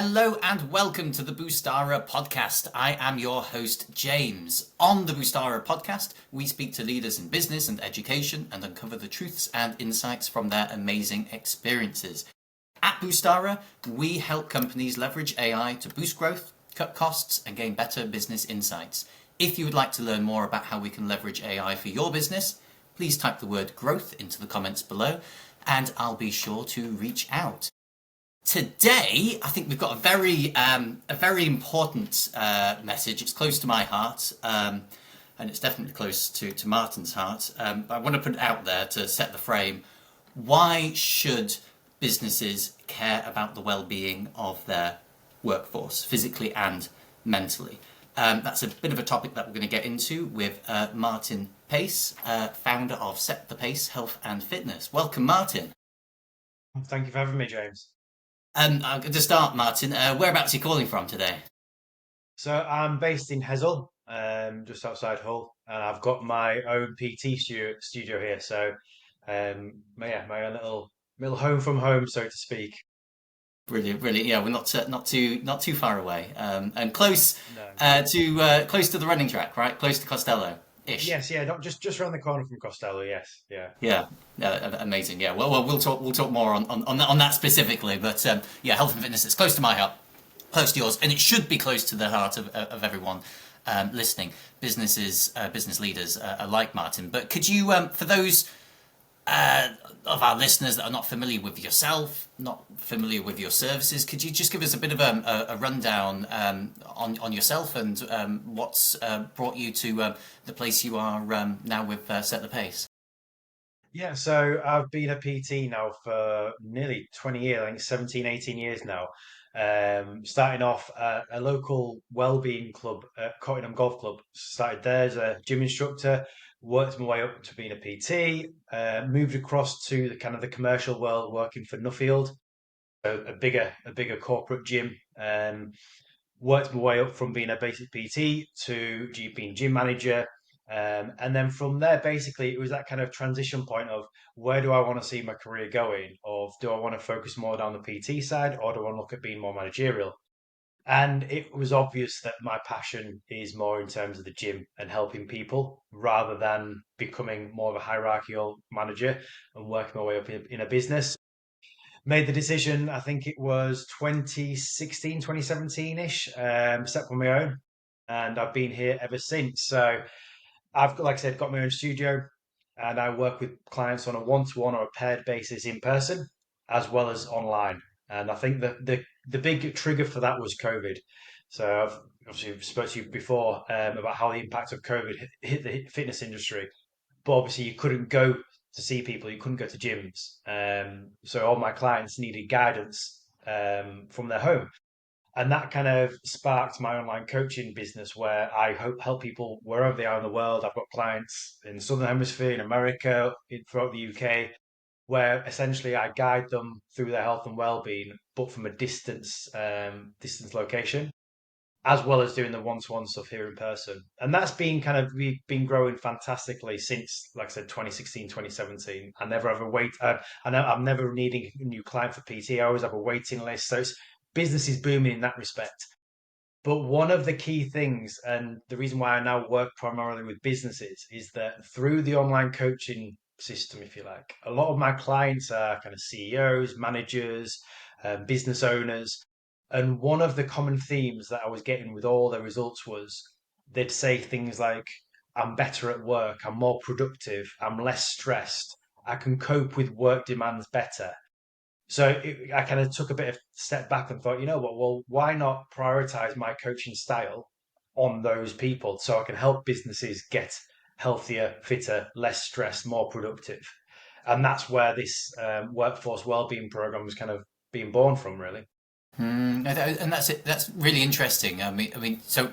Hello and welcome to the Boostara Podcast. I am your host, James. On the Boostara Podcast, we speak to leaders in business and education and uncover the truths and insights from their amazing experiences. At Boostara, we help companies leverage AI to boost growth, cut costs, and gain better business insights. If you would like to learn more about how we can leverage AI for your business, please type the word growth into the comments below, and I'll be sure to reach out. Today, I think we've got a very important message. It's close to my heart, and it's definitely close to Martyn's heart. But I want to put it out there to set the frame. Why should businesses care about the well-being of their workforce, physically and mentally? That's a bit of a topic that we're going to get into with Martyn Pace, founder of Set the Pace Health and Fitness. Welcome, Martyn. Thank you for having me, James. To start, Martyn, whereabouts are you calling from today? So I'm based in Hessel, just outside Hull, and I've got my own PT studio here. So, my own little home from home, so to speak. Brilliant. Yeah, we're not too far away, and close No. close to the running track, right? Close to Costello ish. Yes, yeah, not just around the corner from Costello. Yes, yeah. Yeah, amazing. Yeah, well, we'll talk more on that specifically, but yeah, health and fitness is close to my heart, close to yours, and it should be close to the heart of everyone listening. Business leaders like Martyn. But could you, for those of our listeners that are not familiar with yourself, not familiar with your services, could you just give us a bit of a rundown on yourself and what's brought you to the place you are now with Set the Pace? Yeah, so I've been a PT now for nearly 20 years, I think 17, 18 years now. Starting off at a local wellbeing club at Cottingham Golf Club. Started there as a gym instructor, worked my way up to being a PT, moved across to the kind of the commercial world, working for Nuffield, a bigger corporate gym. Worked my way up from being a basic PT to being gym manager. And then from there, basically, it was that kind of transition point of where do I want to see my career going? Of do I want to focus more down the PT side or do I want to look at being more managerial? And it was obvious that my passion is more in terms of the gym and helping people rather than becoming more of a hierarchical manager and working my way up in a business. Made the decision, I think it was 2016, 2017-ish, set up on my own. And I've been here ever since. So I've, like I said, got my own studio and I work with clients on a one-to-one or a paired basis in person as well as online. And I think that the big trigger for that was COVID. So I've obviously spoke to you before about how the impact of COVID hit the fitness industry, but obviously you couldn't go to see people, you couldn't go to gyms. So all my clients needed guidance from their home. And that kind of sparked my online coaching business where I help people wherever they are in the world. I've got clients in the Southern Hemisphere, in America, throughout the UK, where essentially I guide them through their health and well-being, but from a distance location, as well as doing the one-to-one stuff here in person. And that's been we've been growing fantastically since, like I said, 2016, 2017. I never have a wait. I know I'm never needing a new client for PT. I always have a waiting list. So business is booming in that respect. But one of the key things, and the reason why I now work primarily with businesses, is that through the online coaching system, if you like, a lot of my clients are kind of CEOs, managers, business owners. And one of the common themes that I was getting with all their results was they'd say things like, I'm better at work, I'm more productive, I'm less stressed, I can cope with work demands better. So I kind of took a bit of step back and thought, you know what? Well, why not prioritize my coaching style on those people so I can help businesses get healthier, fitter, less stressed, more productive? And that's where this workforce wellbeing program was kind of being born from, really. And that's it. That's really interesting. So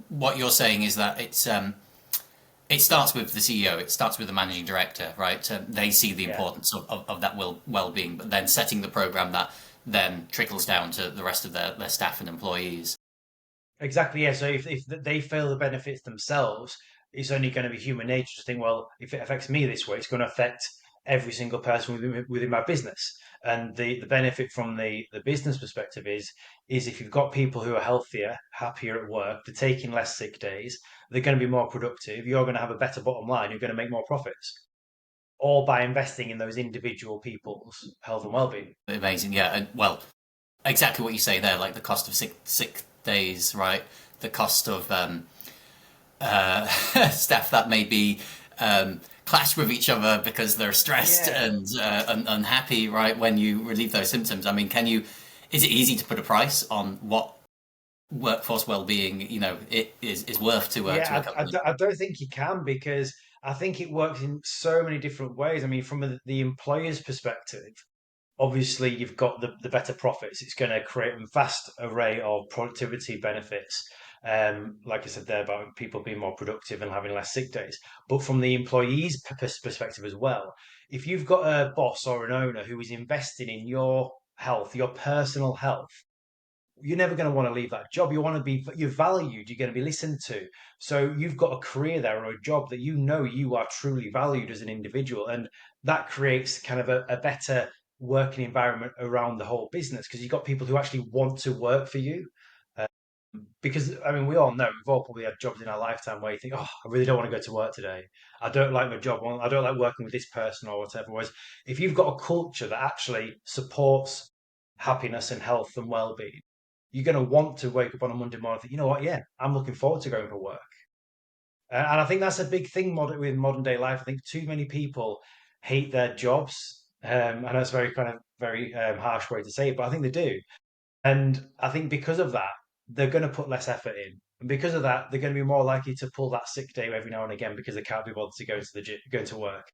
what you're saying is that it starts with the CEO, it starts with the managing director, right? They see the Yeah, importance of that well-being, but then setting the program that then trickles down to the rest of their staff and employees. exactly. Yeah. So if they feel the benefits themselves, it's only going to be human nature to think, well, if it affects me this way, it's going to affect every single person within my business. And the benefit from the business perspective is if you've got people who are healthier, happier at work, they're taking less sick days, they're going to be more productive, you're going to have a better bottom line, you're going to make more profits, all by investing in those individual people's health and well-being. Amazing, yeah, and well, exactly what you say there, like the cost of sick days, right? The cost of staff that may be clash with each other because they're stressed Yeah. and unhappy, right? When you relieve those symptoms, I mean, can you? Is it easy to put a price on what workforce well-being, it is worth to a Yeah, company? I don't think you can because I think it works in so many different ways. I mean, from the employer's perspective, obviously you've got the better profits. It's going to create a vast array of productivity benefits. Like I said there about people being more productive and having less sick days. But from the employee's perspective as well, if you've got a boss or an owner who is investing in your health, your personal health, you're never going to want to leave that job. You want to be, you're valued, you're going to be listened to. So you've got a career there or a job that you know you are truly valued as an individual. And that creates kind of a better working environment around the whole business because you've got people who actually want to work for you. Uh, because, I mean, we all know, we've all probably had jobs in our lifetime where you think, oh, I really don't want to go to work today. I don't like my job. Well, I don't like working with this person or whatever. Whereas if you've got a culture that actually supports happiness and health and well-being, you're going to want to wake up on a Monday morning and think, you know what, yeah, I'm looking forward to going for work. And I think that's a big thing with modern day life. I think too many people hate their jobs. I know it's very kind of very harsh way to say it, but I think they do. And I think because of that, they're going to put less effort in. And because of that, they're going to be more likely to pull that sick day every now and again because they can't be bothered to go to the gym, go to work.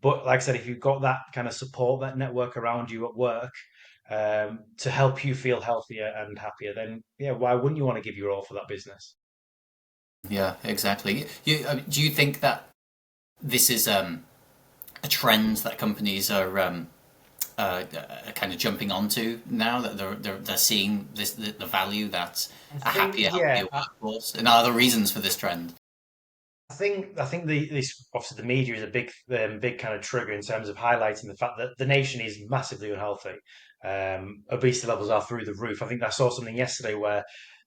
But like I said, if you've got that kind of support, that network around you at work, to help you feel healthier and happier, then yeah, why wouldn't you want to give your all for that business? Yeah, exactly. Do you think that this is a trend that companies are kind of jumping onto now that they're seeing the value that I a think, happier, yeah, healthier workforce, and are there reasons for this trend? I think this obviously the media is a big kind of trigger in terms of highlighting the fact that the nation is massively unhealthy. Obesity levels are through the roof. I think I saw something yesterday where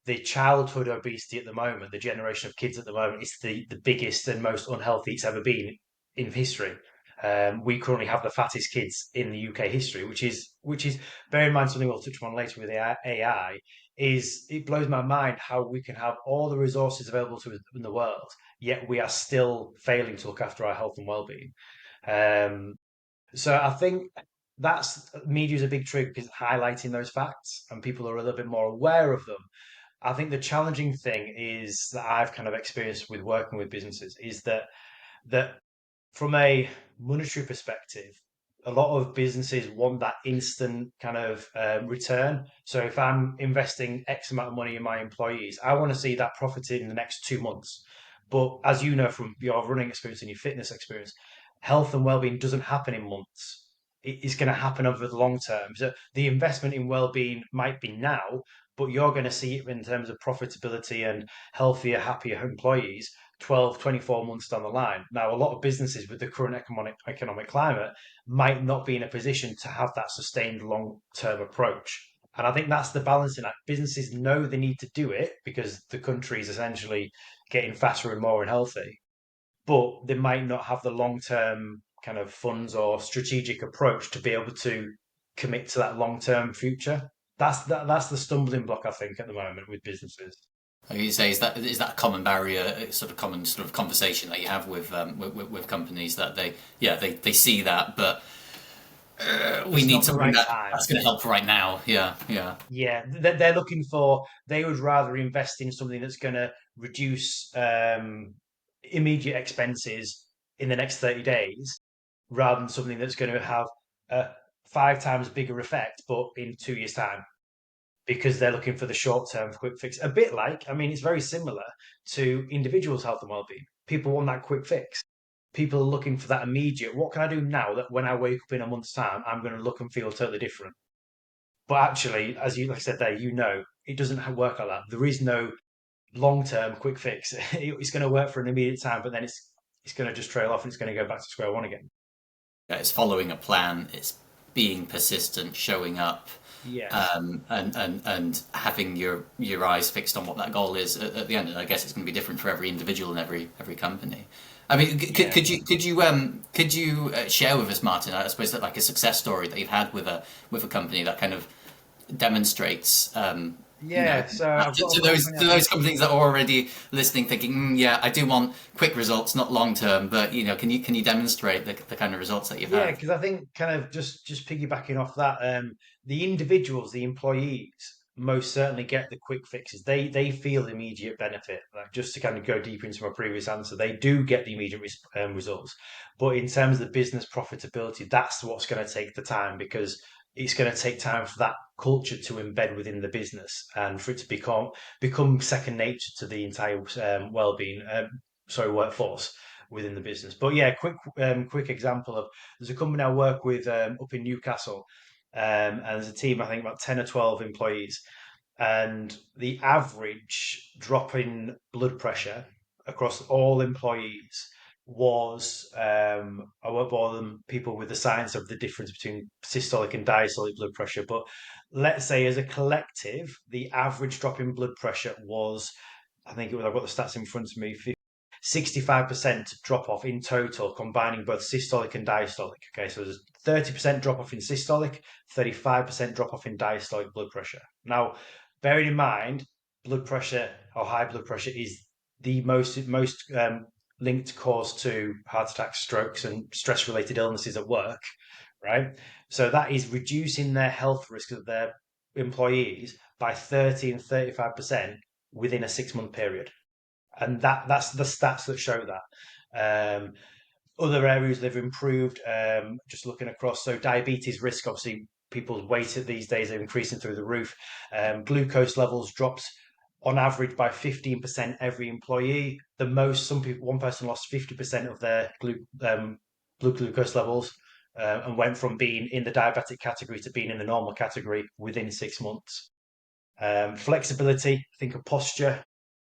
the childhood obesity at the moment, the generation of kids at the moment, is the biggest and most unhealthy it's ever been in history. We currently have the fattest kids in the UK history, which is bear in mind something we'll touch on later with AI. Is it blows my mind how we can have all the resources available to us in the world yet we are still failing to look after our health and well-being. Um, so I think that's media is a big trigger because it's highlighting those facts and people are a little bit more aware of them. I think the challenging thing is that I've kind of experienced with working with businesses is that from a monetary perspective, a lot of businesses want that instant kind of return. So if I'm investing X amount of money in my employees, I want to see that profit in the next 2 months. But as you know from your running experience and your fitness experience, health and well-being doesn't happen in months. It's going to happen over the long term. So the investment in well-being might be now, but you're going to see it in terms of profitability and healthier, happier employees 12, 24 months down the line. Now, a lot of businesses with the current economic climate might not be in a position to have that sustained long term approach. And I think that's the balancing act. Businesses know they need to do it because the country is essentially getting fatter and more unhealthy, but they might not have the long term kind of funds or strategic approach to be able to commit to that long term future. That's the stumbling block I think at the moment with businesses. Like you say, is that a common barrier, a sort of common sort of conversation that you have with companies that they see that, but we It's need not the something right time. that's going to help right now. Yeah, yeah, Yeah, they're looking for, they would rather invest in something that's going to reduce immediate expenses in the next 30 days rather than something that's going to have a 5 times bigger effect, but in 2 years' time, because they're looking for the short term quick fix. A bit like, I mean, it's very similar to individuals' health and well-being. People want that quick fix. People are looking for that immediate. What can I do now that when I wake up in a month's time, I'm going to look and feel totally different? But actually, as you like I said there, it doesn't work like that. There is no long term quick fix. It's going to work for an immediate time, but then it's going to just trail off and it's going to go back to square one again. It's following a plan. It's being persistent, showing up, Yes. and having your eyes fixed on what that goal is at the end. And I guess it's going to be different for every individual and every company. I mean, Yeah. could you share with us, Martyn? I suppose that like a success story that you've had with a company that kind of demonstrates, Yeah. So I've got to a company. those companies that are already listening, thinking, yeah, I do want quick results, not long term, but can you demonstrate the kind of results that you've Yeah, had? because I think kind of just piggybacking off that, the individuals, the employees, most certainly get the quick fixes. They feel immediate benefit. Like just to kind of go deeper into my previous answer, they do get the immediate results. But in terms of the business profitability, that's what's going to take the time because it's going to take time for that culture to embed within the business and for it to become second nature to the entire well-being, workforce within the business. But yeah, quick example of there's a company I work with up in Newcastle, and there's a team I think about 10 or 12 employees, and the average drop in blood pressure across all employees was I won't bore them people with the science of the difference between systolic and diastolic blood pressure, but let's say as a collective, the average drop in blood pressure was I think it was I've got the stats in front of me 65% drop off in total, combining both systolic and diastolic. Okay, so there's 30% drop off in systolic, 35% drop off in diastolic blood pressure. Now, bearing in mind, blood pressure or high blood pressure is the most linked cause to heart attacks, strokes, and stress related illnesses at work, right? So that is reducing their health risk of their employees by 30 and 35% within a 6 month period, and that's the stats that show that. Other areas they've improved, just looking across. So diabetes risk, obviously, people's weight these days are increasing through the roof. Glucose levels dropped on average by 15% every employee. The most, some people, one person lost 50% of their blood glucose levels. And went from being in the diabetic category to being in the normal category within 6 months. Flexibility, think of posture.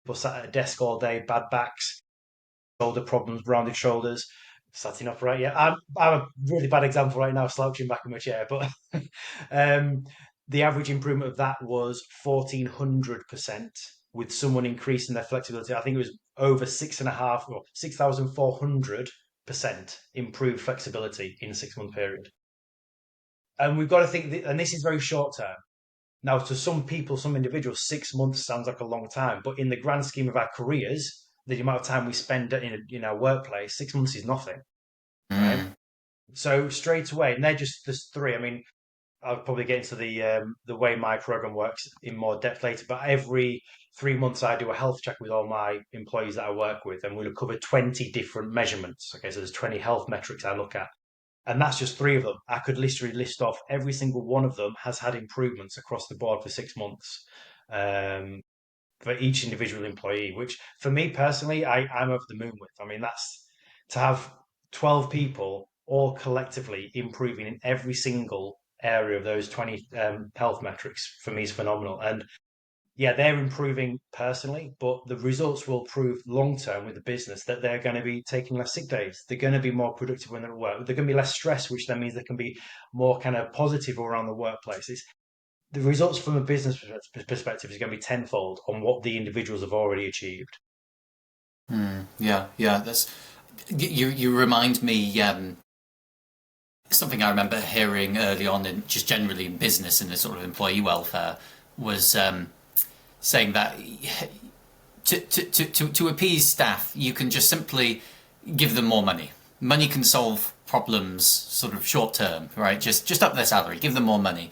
People sat at a desk all day, bad backs, shoulder problems, rounded shoulders, sitting upright. Yeah, I'm a really bad example right now, slouching back in my chair. But um, the average improvement of that was 1,400%, with someone increasing their flexibility. I think it was over 6.5 or 6,400% improved flexibility in a 6 month period. And we've got to think, and this is very short term. Now, to some people, some individuals, 6 months sounds like a long time, but in the grand scheme of our careers, the amount of time we spend in our workplace, 6 months is nothing, right? Mm. So straight away, and they're just there's three. I mean, I'll probably get into the way my program works in more depth later, but every 3 months I do a health check with all my employees that I work with, and we'll cover 20 different measurements. Okay, so there's 20 health metrics I look at. And that's just three of them. I could literally list off every single one of them has had improvements across the board for 6 months, um, for each individual employee, which for me personally, I'm over the moon with. I mean, that's to have 12 people all collectively improving in every single area of those 20 health metrics for me is phenomenal. And yeah, they're improving personally, but the results will prove long term with the business that they're going to be taking less sick days. They're going to be more productive when they're at work. They're going to be less stressed, which then means they can be more kind of positive around the workplace. The results from a business perspective is going to be tenfold on what the individuals have already achieved. Yeah, yeah. That's you remind me. Something I remember hearing early on in just generally in business and the sort of employee welfare was saying that to appease staff, you can just simply give them more money. Money can solve problems, sort of short term, right? Just up their salary, give them more money.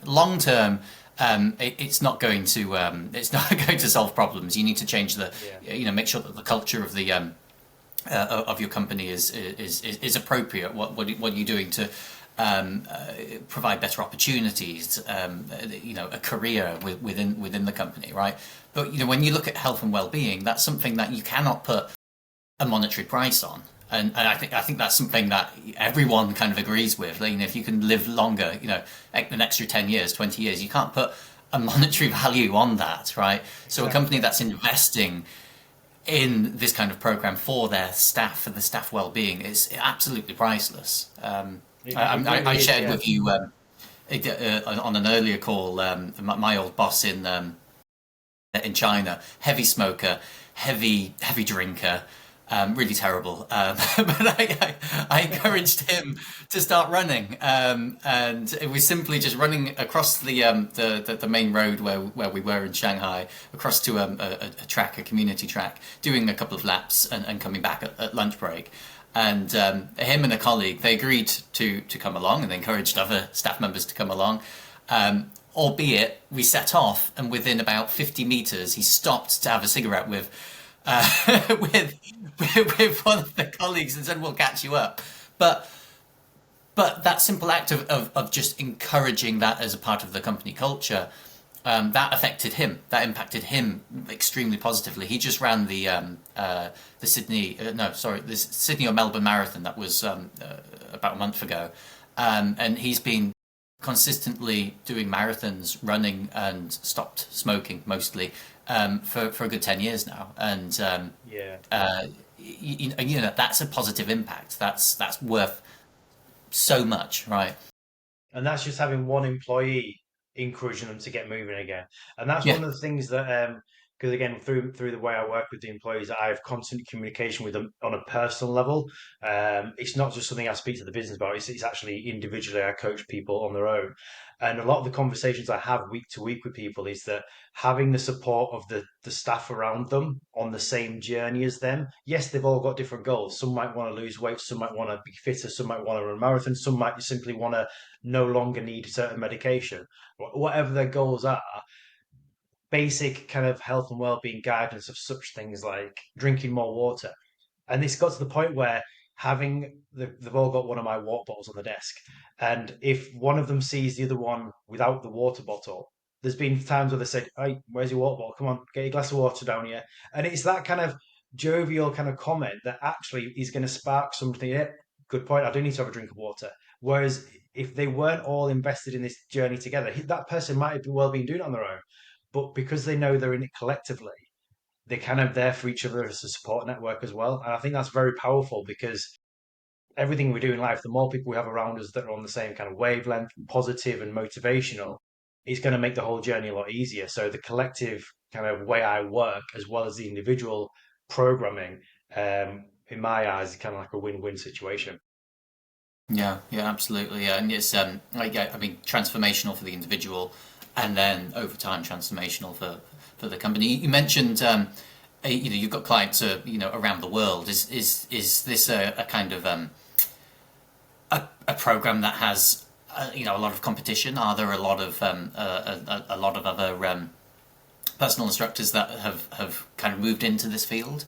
Long term, it's not going to it's not going to solve problems. You need to change the, Yeah. make sure that the culture of your company is appropriate. What are you doing to provide better opportunities, a career within the company, right? But when you look at health and well-being, that's something that you cannot put a monetary price on. And I think that's something that everyone kind of agrees with. Like, if you can live longer, an extra 10 years, 20 years, you can't put a monetary value on that, right? So a Exactly. company that's investing in this kind of program for their staff, for the staff well-being, is absolutely priceless. It really I is, shared yeah. with you on an earlier call, my old boss in China, heavy smoker, heavy drinker, really terrible. But I encouraged him to start running, and it was simply just running across the main road where we were in Shanghai, across to a track, a community track, doing a couple of laps and coming back at lunch break. And him and a colleague, they agreed to come along, and they encouraged other staff members to come along. Albeit, we set off, and within about 50 meters, he stopped to have a cigarette with with one of the colleagues and said, "We'll catch you up." But but that simple act of just encouraging that as a part of the company culture, that affected him. That impacted him extremely positively. He just ran the Sydney, no, sorry, the Sydney or Melbourne Marathon that was about a month ago, and he's been consistently doing marathons, running, and stopped smoking mostly for a good 10 years now. And Yeah. you know, that's a positive impact. That's worth so much, right? And that's just having one employee encouraging them to get moving again. And that's Yeah, one of the things that, because again, through the way I work with the employees, I have constant communication with them on a personal level. It's not just something I speak to the business about. It's actually individually I coach people on their own. And a lot of the conversations I have week to week with people is that having the support of the staff around them on the same journey as them. Yes, they've all got different goals. Some might want to lose weight, some might want to be fitter, some might want to run a marathon, some might simply want to no longer need certain medication. Whatever their goals are, basic kind of health and well-being guidance of such things like drinking more water. And it's got to the point where they've all got one of my water bottles on the desk, and if one of them sees the other one without the water bottle, there's been times where they said, "Hey, where's your water bottle? Come on, get your glass of water down here." And it's that kind of jovial kind of comment that actually is going to spark something. Yeah, good point. I do need to have a drink of water. Whereas if they weren't all invested in this journey together, that person might have well been doing it on their own, but because they know they're in it collectively, they're kind of there for each other as a support network as well. And I think that's very powerful because everything we do in life, the more people we have around us that are on the same kind of wavelength, positive and motivational, it's going to make the whole journey a lot easier. So the collective kind of way I work, as well as the individual programming, in my eyes, is kind of like a win-win situation. yeah, yeah, absolutely. Yeah. And it's like, yeah, I mean, transformational for the individual, and then over time, transformational for the company. You mentioned, you know, you've got clients, you know, around the world. Is this a kind of a program that has you know, a lot of competition? Are there a lot of a lot of other personal instructors that have kind of moved into this field?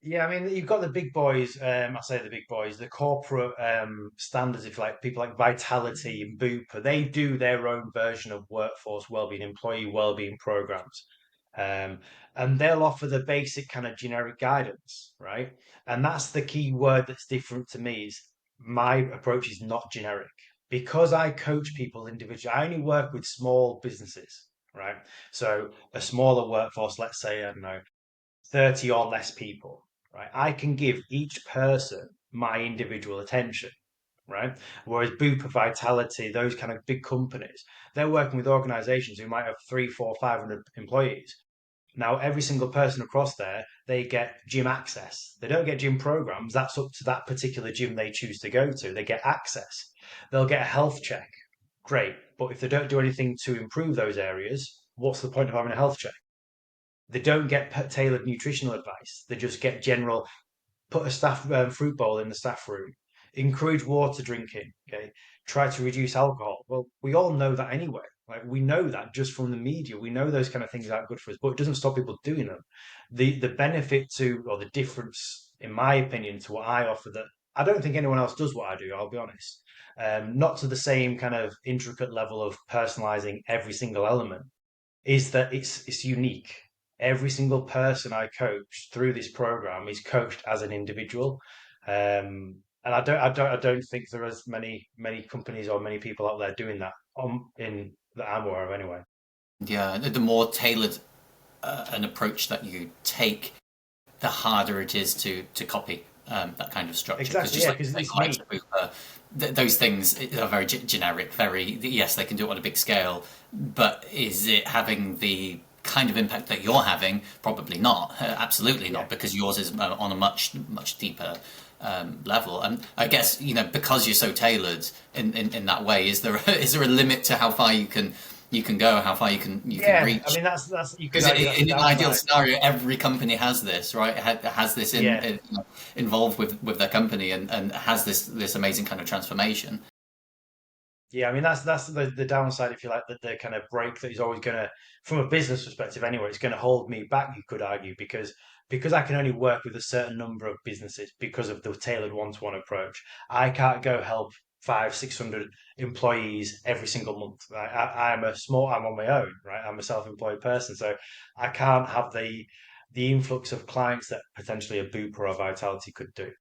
Yeah, I mean, you've got the big boys. I say the big boys, the corporate standards, if you like, people like Vitality and Bupa, they do their own version of workforce wellbeing, employee wellbeing programs. Um, and they'll offer the basic kind of generic guidance, right? And that's the key word that's different to me is my approach is not generic. Because I coach people individually, I only work with small businesses, right? So a smaller workforce, let's say, I don't know, 30 or less people, right? I can give each person my individual attention, right? Whereas Bupa Vitality, those kind of big companies, they're working with organizations who might have three, four, 500 employees. Now, every single person across there, they get gym access. They don't get gym programs. That's up to that particular gym they choose to go to. They get access. They'll get a health check. Great. But if they don't do anything to improve those areas, what's the point of having a health check? They don't get tailored nutritional advice. They just get general. Put a staff fruit bowl in the staff room. Encourage water drinking. Okay. Try to reduce alcohol. Well, we all know that anyway. Like we know that just from the media. We know those kind of things aren't good for us, but it doesn't stop people doing them. The benefit to or the difference, in my opinion, to what I offer that I don't think anyone else does what I do. I'll be honest. Not to the same kind of intricate level of personalizing every single element is that it's unique. Every single person I coach through this program is coached as an individual, and I don't think there are as many companies or many people out there doing that in that I'm aware of anyway. Yeah, the more tailored an approach that you take, the harder it is to copy that kind of structure. Because Exactly, just yeah, like you because say, it's likes me. of Uber, those things are very generic. Very, yes, they can do it on a big scale, but is it having the kind of impact that you're having? Probably not. Absolutely Yeah. not, because yours is on a much deeper level. And I guess, because you're so tailored in that way, is there is there a limit to how far you can go, how far you can Yeah, I reach? mean that's you could Because argue that's the in an ideal downside. scenario, every company has this, right? Has this Yeah. involved with their company, and has this amazing kind of transformation. Yeah, I mean that's the downside, if you like, the kind of break that is always gonna, from a business perspective anyway, it's gonna hold me back, you could argue, because I can only work with a certain number of businesses because of the tailored one-to-one approach. I can't go help 500, 600 employees every single month. Right? I'm on my own, right? I'm a self-employed person, so I can't have the influx of clients that potentially a Boop or a Vitality could do.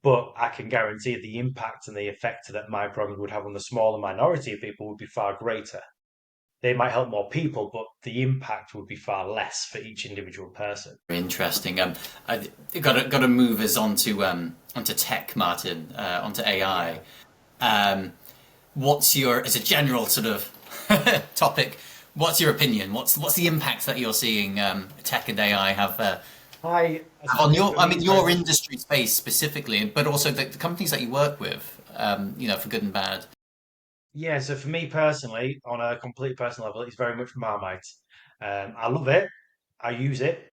But I can guarantee the impact and the effect that my program would have on the smaller minority of people would be far greater. They might help more people, but the impact would be far less for each individual person. Interesting. I got to move us onto tech, Martin, onto AI. Yeah. What's your, as a general sort of topic? What's your opinion? What's the impact that you're seeing tech and AI have on your, For I me mean, your personally, industry space specifically, but also the companies that you work with, for good and bad. yeah. So for me personally, on a complete personal level, it's very much Marmite. I love it. I use it,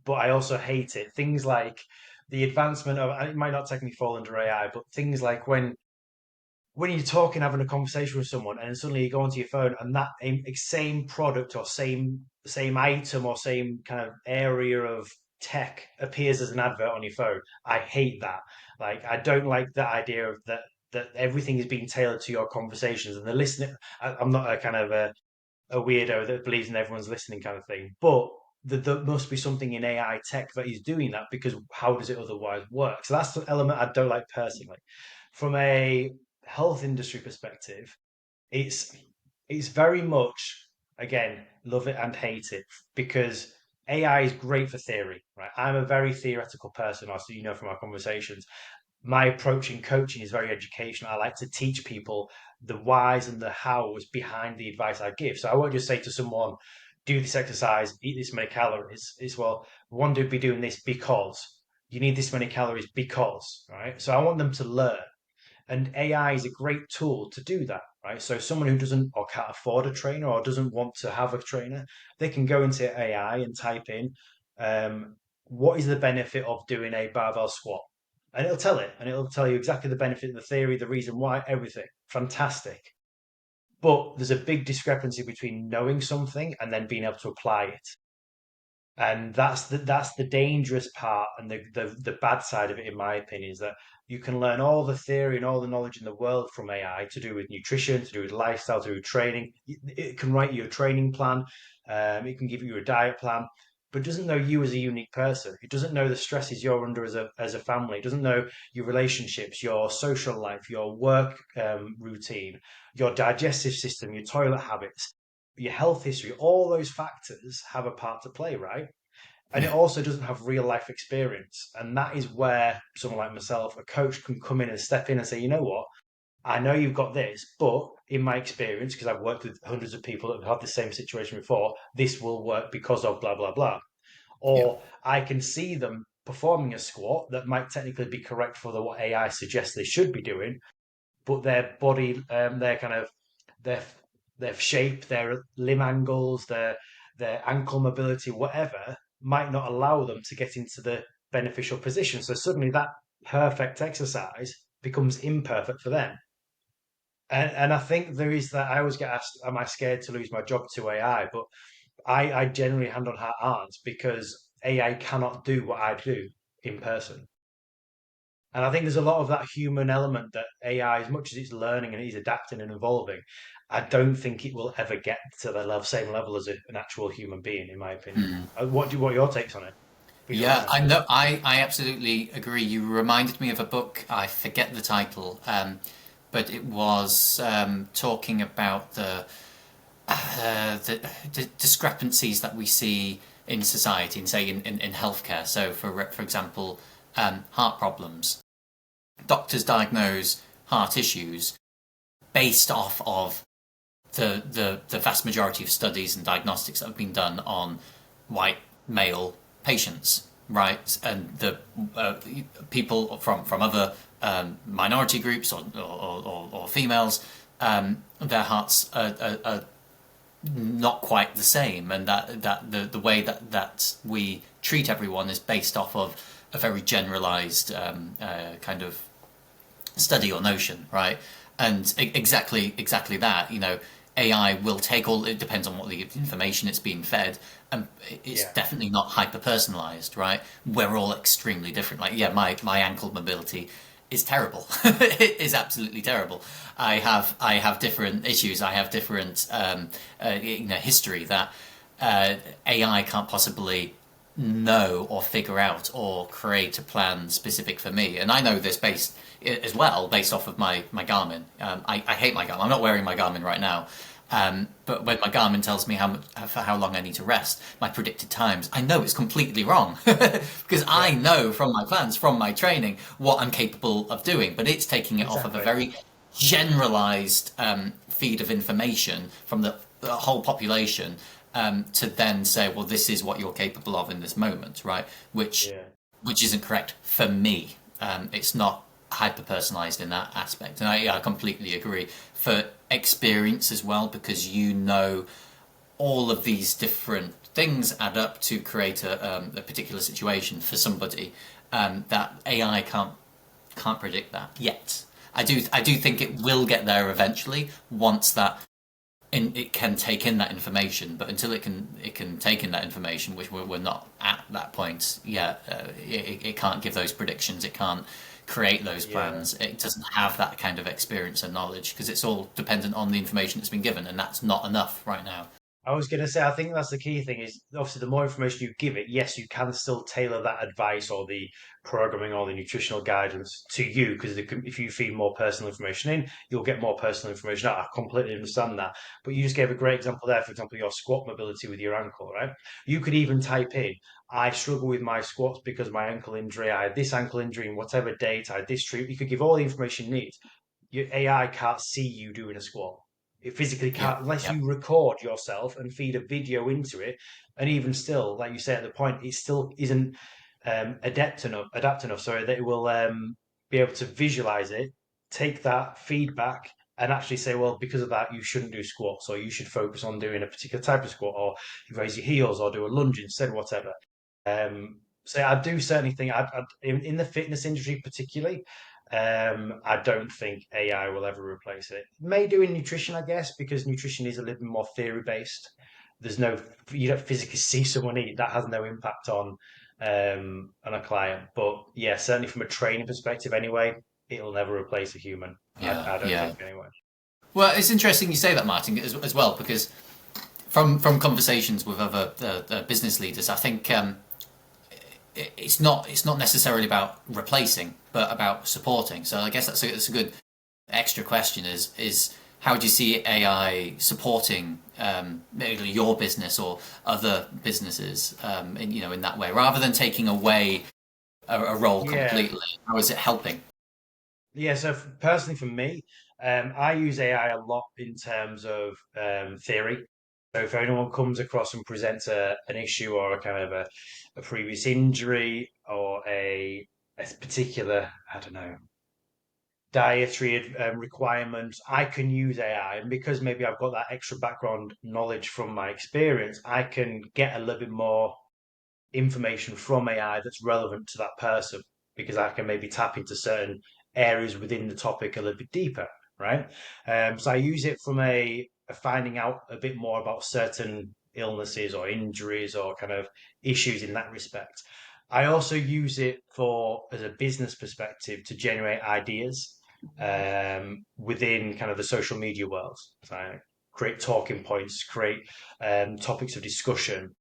but I also hate it. Things like the advancement of, it might not technically fall under AI, but things like when you're talking, having a conversation with someone, and suddenly you go onto your phone, and that same product or same item or same kind of area of tech appears as an advert on your phone. I hate that. Like, I don't like the idea of that everything is being tailored to your conversations and the listening. I'm not a kind of a weirdo that believes in everyone's listening kind of thing, but there must be something in AI tech that is doing that, because how does it otherwise work? So that's the element I don't like personally. From a health industry perspective, it's it's very much, again, love it and hate it, because AI is great for theory, right? I'm a very theoretical person, as you know from our conversations. My approach in coaching is very educational. I like to teach people the whys and the hows behind the advice I give. So I won't just say to someone, do this exercise, eat this many calories. It's, well, one to be doing this because you need this many calories because, right? So I want them to learn. And AI is a great tool to do that, right? So someone who doesn't or can't afford a trainer or doesn't want to have a trainer, they can go into AI and type in, what is the benefit of doing a barbell squat? And it'll tell it, and it'll tell you exactly the benefit, the theory, the reason why, everything. Fantastic. But there's a big discrepancy between knowing something and then being able to apply it. And that's the dangerous part, and the bad side of it, in my opinion, is that you can learn all the theory and all the knowledge in the world from AI, to do with nutrition, to do with lifestyle, to do with training. It can write you a training plan, it can give you a diet plan, but it doesn't know you as a unique person. It doesn't know the stresses you're under as a family. It doesn't know your relationships, your social life, your work routine, your digestive system, your toilet habits, your health history. All those factors have a part to play, right? And it Yeah. also doesn't have real life experience. And that is where someone like myself, a coach, can come in and step in and say, you know what? I know you've got this, but in my experience, because I've worked with hundreds of people that have had the same situation before, this will work because of blah, blah, blah. Yeah. Or I can see them performing a squat that might technically be correct for what AI suggests they should be doing, but their body, their kind of their their shape, their limb angles, their ankle mobility, whatever, might not allow them to get into the beneficial position. So suddenly that perfect exercise becomes imperfect for them. And I think there is that. I always get asked, am I scared to lose my job to AI? But I generally, hand on heart, aren't, because AI cannot do what I do in person. And I think there's a lot of that human element that AI, as much as it's learning and it's adapting and evolving, I don't think it will ever get to the same level as an actual human being, in my opinion. What are your takes on it, if you don't Yeah, mind? I know. I absolutely agree. You reminded me of a book. I forget the title, but it was talking about the discrepancies that we see in society, and say in healthcare. So, for example, heart problems. Doctors diagnose heart issues based off of the vast majority of studies and diagnostics that have been done on white male patients, right? And the people from other minority groups or females, their hearts are not quite the same, and that the way that we treat everyone is based off of a very generalized kind of study or notion, right? And exactly that, AI will take all. It depends on what the information it's being fed, and it's Yeah, definitely not hyper personalized, right? We're all extremely different. Like, yeah, my ankle mobility is terrible. It is absolutely terrible. I have different issues. I have different history that AI can't possibly know or figure out or create a plan specific for me. And I know this based as well, based off of my Garmin. I hate my Garmin. I'm not wearing my Garmin right now. But when my Garmin tells me for how long I need to rest, my predicted times, I know it's completely wrong because I yeah, know from my plans, from my training, what I'm capable of doing. But it's taking it off of a exactly. very generalized feed of information from the whole population, to then say, well, this is what you're capable of in this moment, right? Yeah. Which isn't correct for me. It's not hyper personalized in that aspect, and I completely agree. For experience as well, because all of these different things add up to create a particular situation for somebody, that AI can't predict that yet. I do think it will get there eventually once that it can take in that information, but until it can take in that information, which we're not at that point yet. It can't give those predictions. It can't create those Yeah. plans. It doesn't have that kind of experience and knowledge because it's all dependent on the information that's been given, and that's not enough right now. I was going to say, I think that's the key thing is obviously the more information you give it, yes, you can still tailor that advice or the programming or the nutritional guidance to you because if you feed more personal information in, you'll get more personal information out. I completely understand that. But you just gave a great example there, for example, your squat mobility with your ankle, right? You could even type in, I struggle with my squats because of my ankle injury. I had this ankle injury in whatever date. I had this treatment. You could give all the information you need. Your AI can't see you doing a squat. It physically Yeah, can't unless yeah, you record yourself and feed a video into it. And even still, like you say at the point, it still isn't adapt enough, so that it will be able to visualize it, take that feedback, and actually say, well, because of that, you shouldn't do squats, or you should focus on doing a particular type of squat, or you raise your heels, or do a lunge instead, whatever. So I do certainly think in the fitness industry particularly, I don't think AI will ever replace it. May do in nutrition, I guess, because nutrition is a little bit more theory based. There's no You don't physically see someone eat. That has no impact on a client. But yeah, certainly from a training perspective, anyway, it'll never replace a human. yeah, I don't yeah. think anyway. Well, it's interesting you say that, Martin, as well, because from conversations with other business leaders, I think it's not necessarily about replacing, but about supporting. So I guess that's a good extra question. Is how do you see AI supporting maybe your business or other businesses, in that way, rather than taking away a role Yeah, completely? How is it helping? yeah. So personally, for me, I use AI a lot in terms of theory. So if anyone comes across and presents an issue or a kind of a previous injury or a particular, I don't know, dietary requirement, I can use AI. And because maybe I've got that extra background knowledge from my experience, I can get a little bit more information from AI that's relevant to that person because I can maybe tap into certain areas within the topic a little bit deeper, right? So I use it from a finding out a bit more about certain illnesses or injuries or kind of issues in that respect. I also use it for as a business perspective to generate ideas within kind of the social media world. So I create talking points, create topics of discussion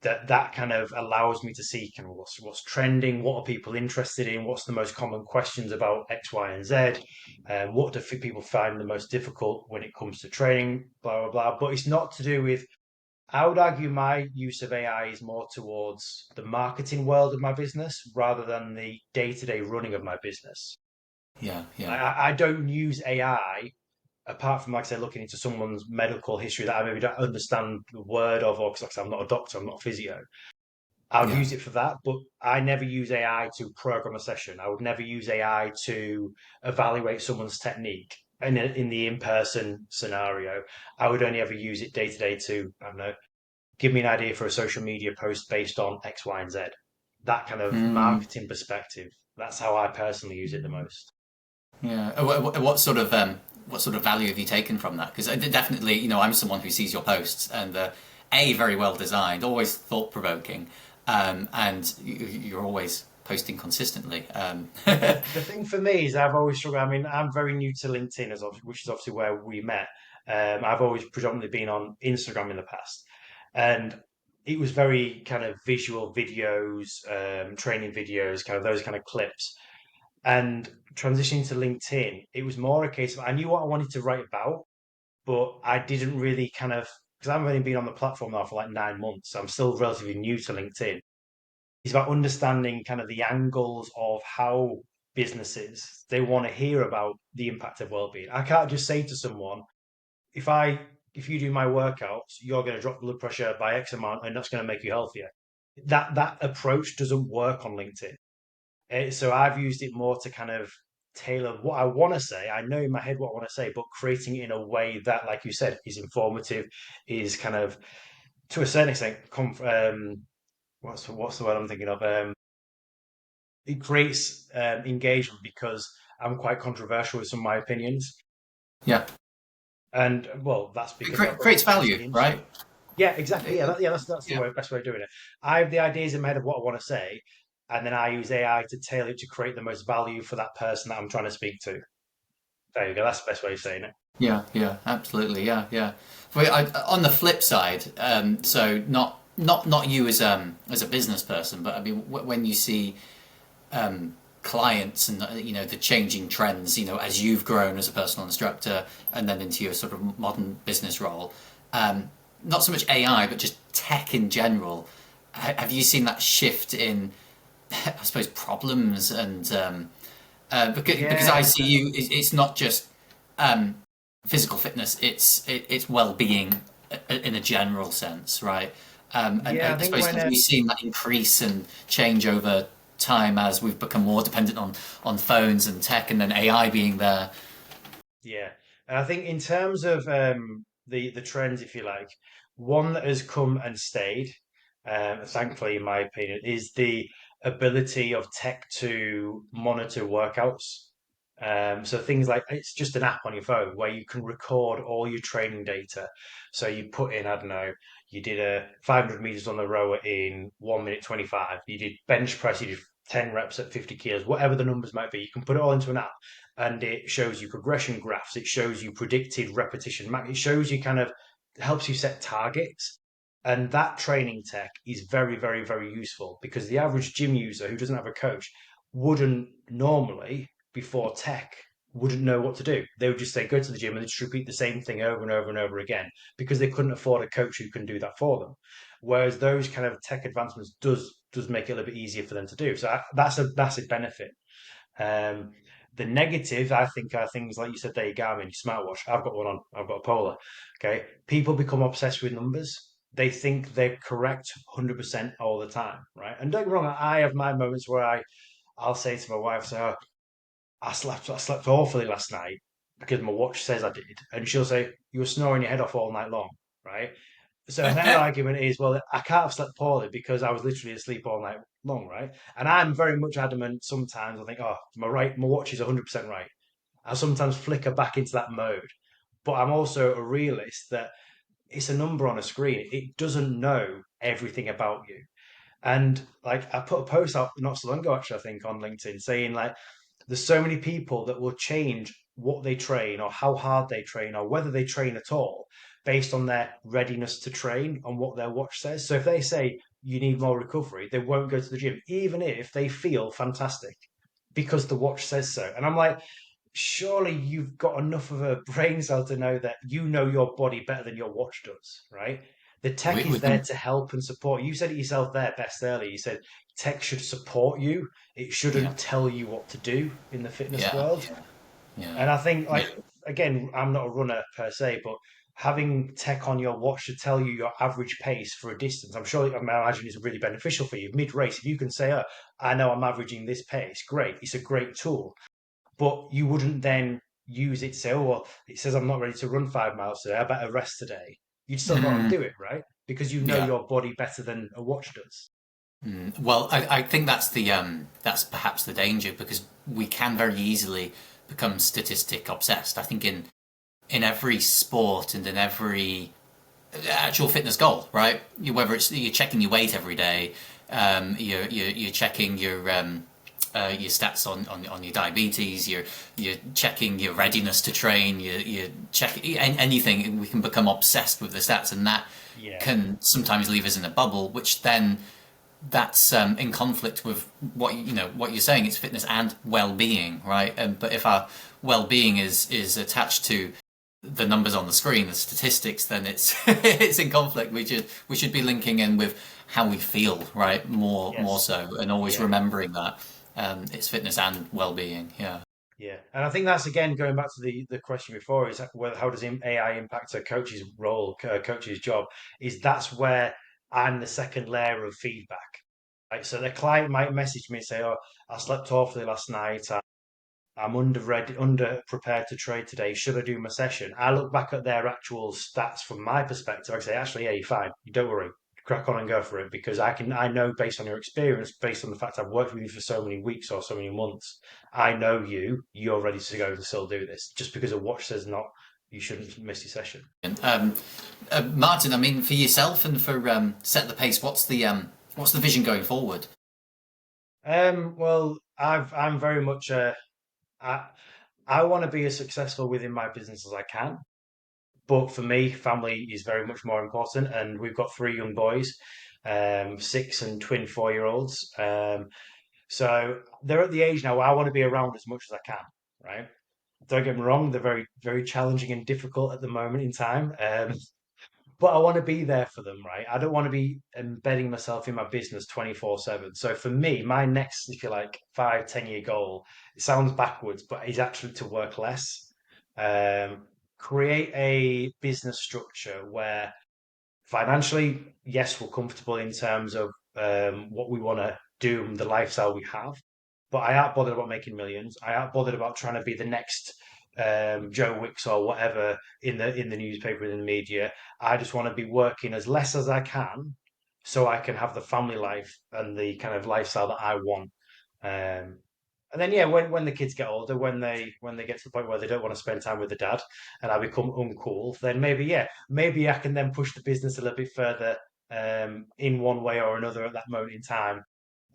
that kind of allows me to see kind of what's trending, what are people interested in, what's the most common questions about X, Y, and Z, what do people find the most difficult when it comes to training, blah blah blah. But it's not to do with. I would argue my use of AI is more towards the marketing world of my business rather than the day-to-day running of my business. Yeah, yeah, I don't use AI apart from, like I say, looking into someone's medical history that I maybe don't understand the word of, or because like I said, I'm not a doctor, I'm not a physio. I would yeah. use it for that, but I never use AI to program a session. I would never use AI to evaluate someone's technique in the in-person scenario. I would only ever use it day to day to, I don't know, give me an idea for a social media post based on X, Y, and Z. That kind of Mm, marketing perspective. That's how I personally use it the most. yeah. What sort of value have you taken from that? Because definitely, I'm someone who sees your posts and a very well designed, always thought provoking, and you're always posting consistently. The thing for me is I've always struggled. I mean, I'm very new to LinkedIn, which is obviously where we met. I've always predominantly been on Instagram in the past, and it was very kind of visual videos, training videos, kind of those kind of clips. And transitioning to LinkedIn, it was more a case of I knew what I wanted to write about, but I didn't really kind of because I've only been on the platform now for like 9 months. So I'm still relatively new to LinkedIn. It's about understanding kind of the angles of how businesses they want to hear about the impact of well-being. I can't just say to someone, if I if you do my workouts, you're going to drop blood pressure by X amount, and that's going to make you healthier. That approach doesn't work on LinkedIn. So I've used it more to kind of tailor what I want to say. I know in my head what I want to say, but creating it in a way that, like you said, is informative, is kind of to a certain extent, what's the word I'm thinking of? It creates engagement because I'm quite controversial with some of my opinions, Yeah, and well, that's it because I've got creates value, capacity and so. right? Yeah, exactly. That's the Yeah. way, best way of doing it. I have the ideas in my head of what I want to say, and then I use AI to tailor it to create the most value for that person that I'm trying to speak to. There you go. That's the best way of saying it. Yeah, yeah, absolutely, yeah, yeah. On the flip side, so not you as a business person, but I mean when you see clients and the changing trends, as you've grown as a personal instructor and then into your sort of modern business role, not so much AI but just tech in general. Have you seen that shift in, I suppose, problems and because I Yeah, see you, it's not just physical fitness; it's well-being in a general sense, right? And yeah. I I think suppose when have you seen that increase and change over time as we've become more dependent on phones and tech, and then AI being there? yeah, and I think in terms of the trends, if you like, one that has come and stayed, thankfully, in my opinion, is the ability of tech to monitor workouts. So things like it's just an app on your phone where you can record all your training data. So you put in, I don't know, you did a 500 meters on the rower in 1 minute 25. You did bench press, you did 10 reps at 50 kilos, whatever the numbers might be. You can put it all into an app and it shows you progression graphs. It shows you predicted repetition max. It shows you kind of helps you set targets. And that training tech is very, very, very useful because the average gym user who doesn't have a coach wouldn't normally, before tech, wouldn't know what to do. They would just say, go to the gym and they just repeat the same thing over and over and over again because they couldn't afford a coach who can do that for them. Whereas those kind of tech advancements does make it a little bit easier for them to do. So that's a massive benefit. Um, the negatives, I think, are things like you said there, your Garmin, your smartwatch. I've got one on. I've got a Polar. Okay, people become obsessed with numbers. They think they're correct 100% all the time, right? And don't get me wrong, I have my moments where I'll say to my wife, "So I slept awfully last night because my watch says I did," and she'll say, "You were snoring your head off all night long, right?" So her argument is, well, I can't have slept poorly because I was literally asleep all night long, right? And I'm very much adamant. Sometimes I think, oh, my watch is 100% right. I sometimes flicker back into that mode, but I'm also a realist that it's a number on a screen. It doesn't know everything about you. And like I put a post out not so long ago, actually, I think on LinkedIn saying like there's so many people that will change what they train or how hard they train or whether they train at all based on their readiness to train on what their watch says. So if they say you need more recovery, they won't go to the gym, even if they feel fantastic, because the watch says so. And I'm like, surely you've got enough of a brain cell to know that you know your body better than your watch does, right? The tech We is there can, to help and support. You said it yourself there best earlier. You said tech should support you. It yeah, shouldn't tell you what to do in the fitness yeah, world. yeah, yeah, And I think, yeah. like, again, I'm not a runner per se, but having tech on your watch to tell you your average pace for a distance, I'm sure, I imagine is really beneficial for you. Mid race, if you can say, oh, I know I'm averaging this pace, great. It's a great tool. But you wouldn't then use it to say, oh, well, it says I'm not ready to run 5 miles today. I better rest today. You'd still go and Mm, do it, right? Because you know yeah. your body better than a watch does. Well, I think that's perhaps the danger because we can very easily become statistic obsessed. I think in every sport and in every actual fitness goal, right? Whether it's you're checking your weight every day, you're checking your stats on your diabetes, you're checking your readiness to train, you check anything. We can become obsessed with the stats, and that Yeah. can sometimes leave us in a bubble, which then that's in conflict with what you're saying. It's fitness and well-being, right? But if our well-being is attached to the numbers on the screen, the statistics, then it's it's in conflict. We should be linking in with how we feel, right? More Yes. so, and always Yeah. remembering that it's fitness and well-being. Yeah. Yeah. And I think that's again going back to the question before is how does AI impact a coach's role, a coach's job? Is that's where I'm the second layer of feedback. Right. So the client might message me and say, "Oh, I slept awfully last night. I'm under prepared to trade today. Should I do my session?" I look back at their actual stats from my perspective. I say, actually, yeah, you're fine. Don't worry. Crack on and go for it because I know based on your experience, based on the fact I've worked with you for so many weeks or so many months, I know you're ready to go to still do this. Just because a watch says not, you shouldn't miss your session. And Martyn, I mean, for yourself and for Set the Pace, what's the vision going forward? Well, I'm very much I I want to be as successful within my business as I can. But for me, family is very much more important. And we've got three young boys, 6 and twin 4-year-olds. So they're at the age now where I want to be around as much as I can, right? Don't get me wrong, they're very, very challenging and difficult at the moment in time. But I want to be there for them, right? I don't want to be embedding myself in my business 24/7. So for me, my next, if you like, 5, 10 year goal, it sounds backwards, but is actually to work less. Create a business structure where financially, yes, we're comfortable in terms of what we want to do and the lifestyle we have. But I aren't bothered about making millions. I aren't bothered about trying to be the next Joe Wicks or whatever in the newspaper in the media. I just want to be working as less as I can, so I can have the family life and the kind of lifestyle that I want. Um, and then yeah, when the kids get older, when they get to the point where they don't want to spend time with the dad, and I become uncool, then maybe yeah, maybe I can then push the business a little bit further in one way or another at that moment in time,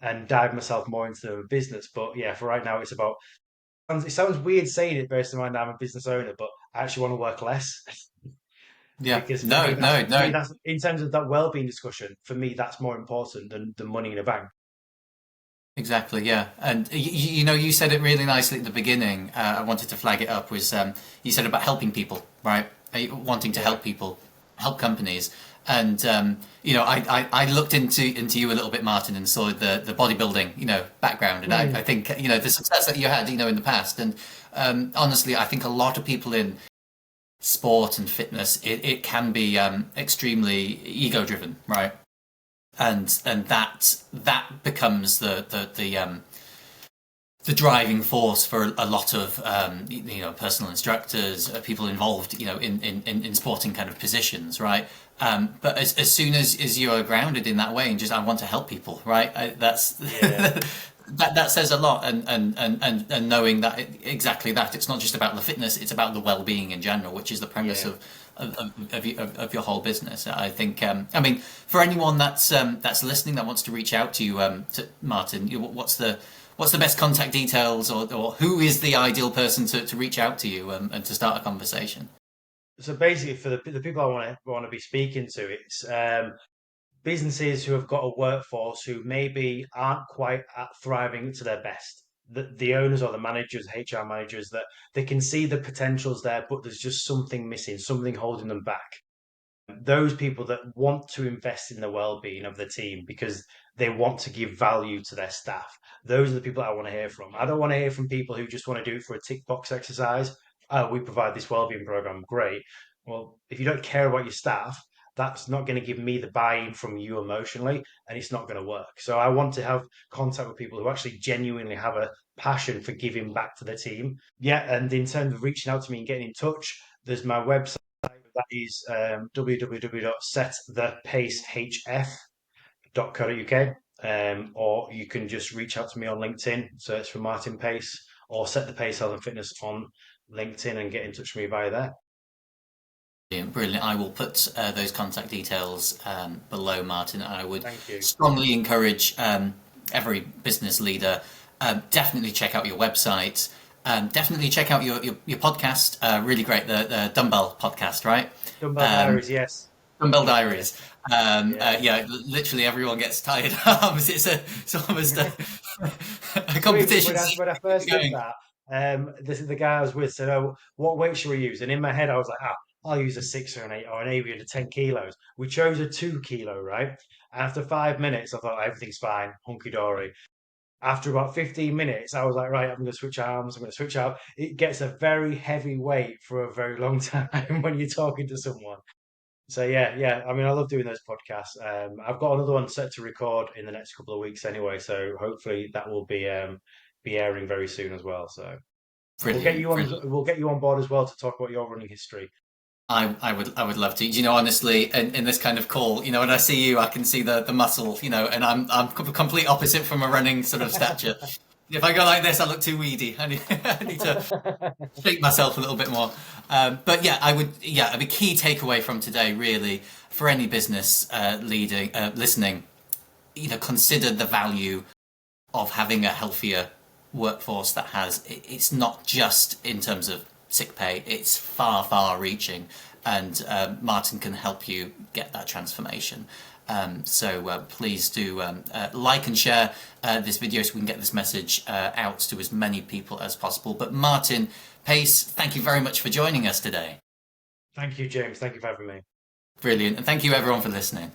and dive myself more into the business. But yeah, for right now, it's about. It sounds weird saying it based on my I'm a business owner, but I actually want to work less Yeah. because No, no, for me no. that's in terms of that well-being discussion. For me, that's more important than the money in a bank. Exactly, yeah. And you said it really nicely at the beginning. I wanted to flag it up was you said about helping people, right? Wanting to Yeah. help people, help companies. And I looked into you a little bit, Martyn, and saw the bodybuilding, background. And I Mm. think, the success that you had, in the past. And honestly, I think a lot of people in sport and fitness, it can be extremely ego driven, right? And that becomes the driving force for a lot of personal instructors, people involved in sporting kind of positions, right? But as soon as you are grounded in that way and just I want to help people, right? That's Yeah. that says a lot, and knowing that exactly that it's not just about the fitness, it's about the well-being in general, which is the premise Yeah. of your whole business. I think. I mean, for anyone that's listening that wants to reach out to you, to Martyn, what's the best contact details, or who is the ideal person to reach out to you and to start a conversation? So basically, for the people I want to be speaking to, it's businesses who have got a workforce who maybe aren't quite at thriving to their best. The owners or the managers, HR managers, that they can see the potentials there, but there's just something missing, something holding them back. Those people that want to invest in the well-being of the team because they want to give value to their staff. Those are the people I want to hear from. I don't want to hear from people who just want to do it for a tick box exercise. Oh, we provide this well-being program, great. Well, if you don't care about your staff, that's not going to give me the buy-in from you emotionally, and it's not going to work. So I want to have contact with people who actually genuinely have a passion for giving back to the team. Yeah, and in terms of reaching out to me and getting in touch, there's my website. That is www.setthepacehf.co.uk. Or you can just reach out to me on LinkedIn, search for Martyn Pace, or Set the Pace Health and Fitness on LinkedIn and get in touch with me via there. Brilliant. I will put those contact details below, Martyn. I would Thank you. strongly encourage every business leader, definitely check out your website. Definitely check out your podcast. Really great, the Dumbbell podcast, right? Dumbbell Diaries, yes. Dumbbell Diaries. Yeah. Literally everyone gets tired arms. It's almost a competition. When I first did that, this is the guy I was with said, "Oh, what weight should we use?" And in my head, I was like, I'll use a 6 or an 8 or an 8 under 10 kilos. We chose a 2 kilo, right? After 5 minutes, I thought everything's fine, hunky dory. After about 15 minutes, I was like, right, I'm going to switch arms. I'm going to switch out. It gets a very heavy weight for a very long time when you're talking to someone. So yeah. I mean, I love doing those podcasts. I've got another one set to record in the next couple of weeks anyway. So hopefully that will be airing very soon as well. So Brilliant, brilliant. we'll get you on board as well to talk about your running history. I would love to. You know, honestly, in this kind of call, you know, when I see you, I can see the muscle, you know, and I'm complete opposite from a running sort of stature. If I go like this, I look too weedy. I need to shape myself a little bit more. But yeah, a key takeaway from today, really, for any business leader listening, you know, consider the value of having a healthier workforce that has. It's not just in terms of sick pay; it's far reaching, and Martyn can help you get that transformation. So please do like and share this video so we can get this message out to as many people as possible. But Martyn Pace, thank you very much for joining us today. Thank you, James. Thank you for having me. Brilliant. And thank you everyone for listening.